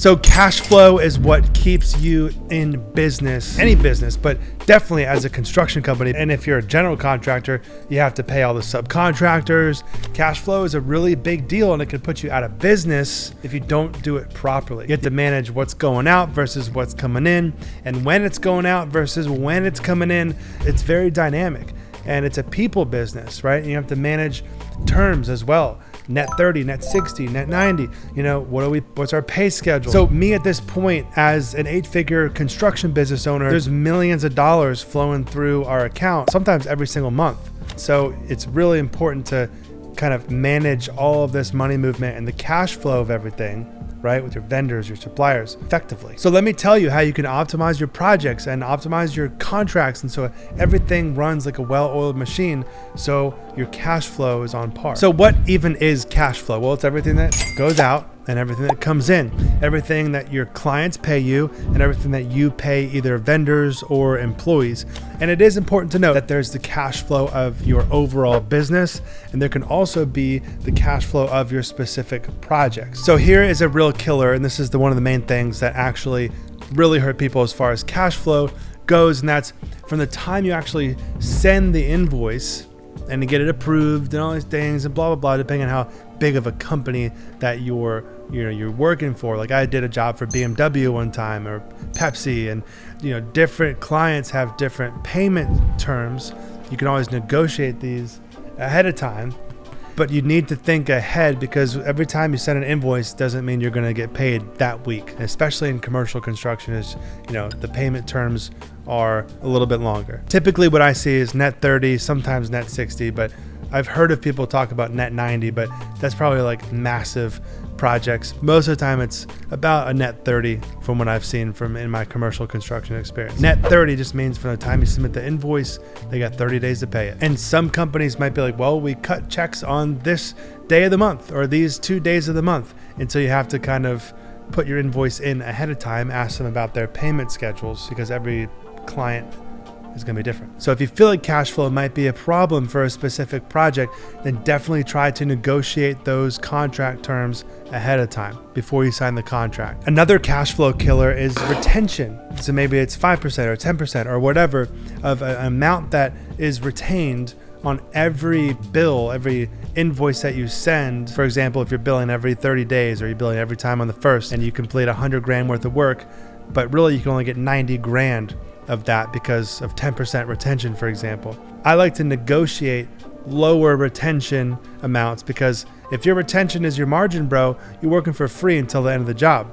So cash flow is what keeps you in business, any business, but definitely as a construction company. And if you're a general contractor, you have to pay all the subcontractors. Cash flow is a really big deal, and it can put you out of business if you don't do it properly. You have to manage what's going out versus what's coming in, and when it's going out versus when it's coming in. It's very dynamic, and it's a people business, right? And you have to manage terms as well. Net 30, net 60, net 90, what's our pay schedule? So me at this point as an 8-figure construction business owner, there's millions of dollars flowing through our account, sometimes every single month. So it's really important to kind of manage all of this money movement and the cash flow of everything, right? With your vendors, your suppliers effectively. So let me tell you how you can optimize your projects and optimize your contracts. And so everything runs like a well-oiled machine. So your cash flow is on par. So what even is cash flow? Well, it's everything that goes out and everything that comes in, everything that your clients pay you and everything that you pay either vendors or employees. And it is important to note that there's the cash flow of your overall business, and there can also be the cash flow of your specific projects. So here is a real killer, and this is one of the main things that actually really hurt people as far as cash flow goes, and that's from the time you actually send the invoice and to get it approved and all these things and blah, blah, blah, depending on how big of a company that you're working for. Like I did a job for BMW one time, or Pepsi, and different clients have different payment terms. You can always negotiate these ahead of time, but you need to think ahead, because every time you send an invoice doesn't mean you're going to get paid that week. And especially in commercial construction, is the payment terms are a little bit longer. Typically what I see is net 30, sometimes net 60, but I've heard of people talk about net 90, but that's probably like massive projects. Most of the time it's about a net 30 from what I've seen in my commercial construction experience. Net 30 just means from the time you submit the invoice, they got 30 days to pay it. And some companies might be like, well, we cut checks on this day of the month or these 2 days of the month. And so you have to kind of put your invoice in ahead of time, ask them about their payment schedules, because every client is going to be different. So if you feel like cash flow might be a problem for a specific project, then definitely try to negotiate those contract terms ahead of time before you sign the contract. Another cash flow killer is retention. So maybe it's 5% or 10% or whatever of an amount that is retained on every bill, every invoice that you send. For example, if you're billing every 30 days or you're billing every time on the first and you complete $100,000 worth of work, but really you can only get 90 grand of that because of 10% retention, for example. I like to negotiate lower retention amounts, because if your retention is your margin, bro, you're working for free until the end of the job,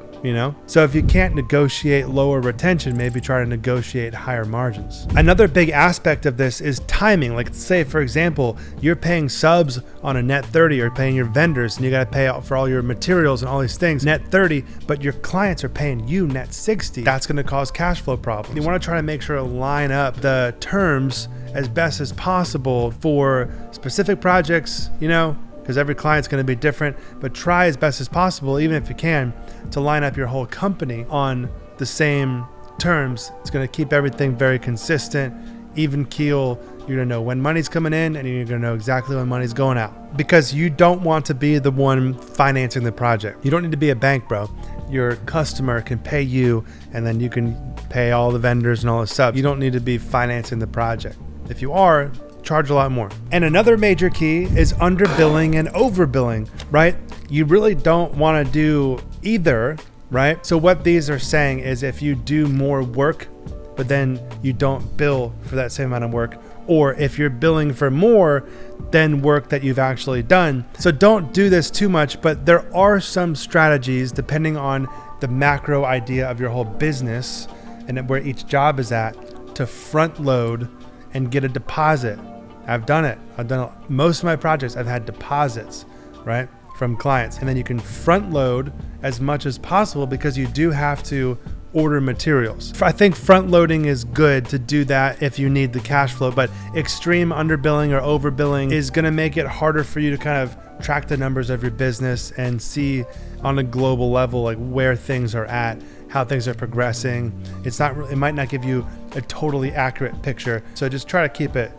So if you can't negotiate lower retention, maybe try to negotiate higher margins. Another big aspect of this is timing. Like say, for example, you're paying subs on a net 30, or paying your vendors, and you got to pay out for all your materials and all these things, net 30, but your clients are paying you net 60. That's going to cause cash flow problems. You want to try to make sure to line up the terms as best as possible for specific projects, because every client's going to be different, but try as best as possible, even if you can, to line up your whole company on the same terms. It's going to keep everything very consistent, even keel. You're going to know when money's coming in, and you're going to know exactly when money's going out, because you don't want to be the one financing the project. You don't need to be a bank, bro. Your customer can pay you, and then you can pay all the vendors and all the subs. You don't need to be financing the project. If you are, charge a lot more. And another major key is underbilling and overbilling, right? You really don't want to do either, right? So what these are saying is, if you do more work, but then you don't bill for that same amount of work, or if you're billing for more than work that you've actually done. So don't do this too much, but there are some strategies depending on the macro idea of your whole business and where each job is at, to front load and get a deposit. I've done it. Most of my projects, I've had deposits, right, from clients. And then you can front load as much as possible, because you do have to order materials. I think front loading is good to do that if you need the cash flow, but extreme underbilling or overbilling is going to make it harder for you to kind of track the numbers of your business and see on a global level, like where things are at, how things are progressing. It might not give you a totally accurate picture. So just try to keep it,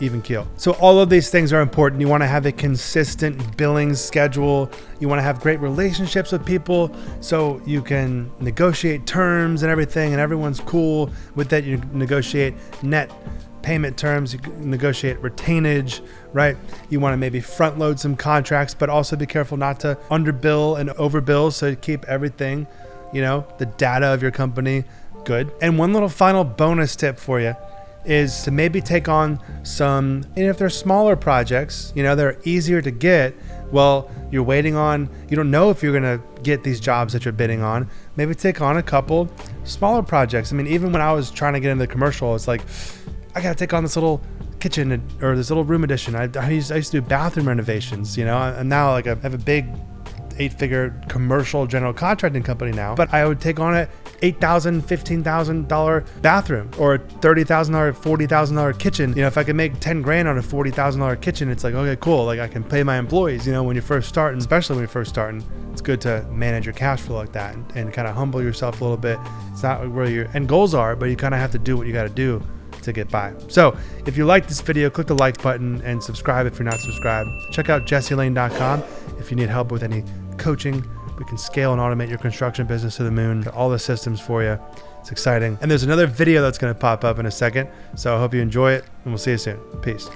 even keel. So all of these things are important. You want to have a consistent billing schedule. You want to have great relationships with people so you can negotiate terms and everything, and everyone's cool with that. You negotiate net payment terms, you negotiate retainage, right? You want to maybe front load some contracts, but also be careful not to underbill and overbill. So keep everything, the data of your company good. And one little final bonus tip for you is to maybe take on some, if they're smaller projects, they're easier to get. Well, you're waiting on, you don't know if you're going to get these jobs that you're bidding on. Maybe take on a couple smaller projects. I mean, even when I was trying to get into the commercial, it's like, I got to take on this little kitchen or this little room addition. I used to do bathroom renovations, and now I have a big 8-figure commercial general contracting company now, but I would take on a $8,000, $15,000 bathroom or a $30,000, $40,000 kitchen. If I could make 10 grand on a $40,000 kitchen, it's like, okay, cool. Like I can pay my employees, when you're first starting, especially when you're first starting, it's good to manage your cash flow like that and kind of humble yourself a little bit. It's not where your end goals are, but you kind of have to do what you got to do to get by. So if you like this video, click the like button and subscribe if you're not subscribed. Check out jesselane.com if you need help with any coaching. We can scale and automate your construction business to the moon. All the systems for you. It's exciting. And there's another video that's going to pop up in a second. So I hope you enjoy it, and we'll see you soon. Peace.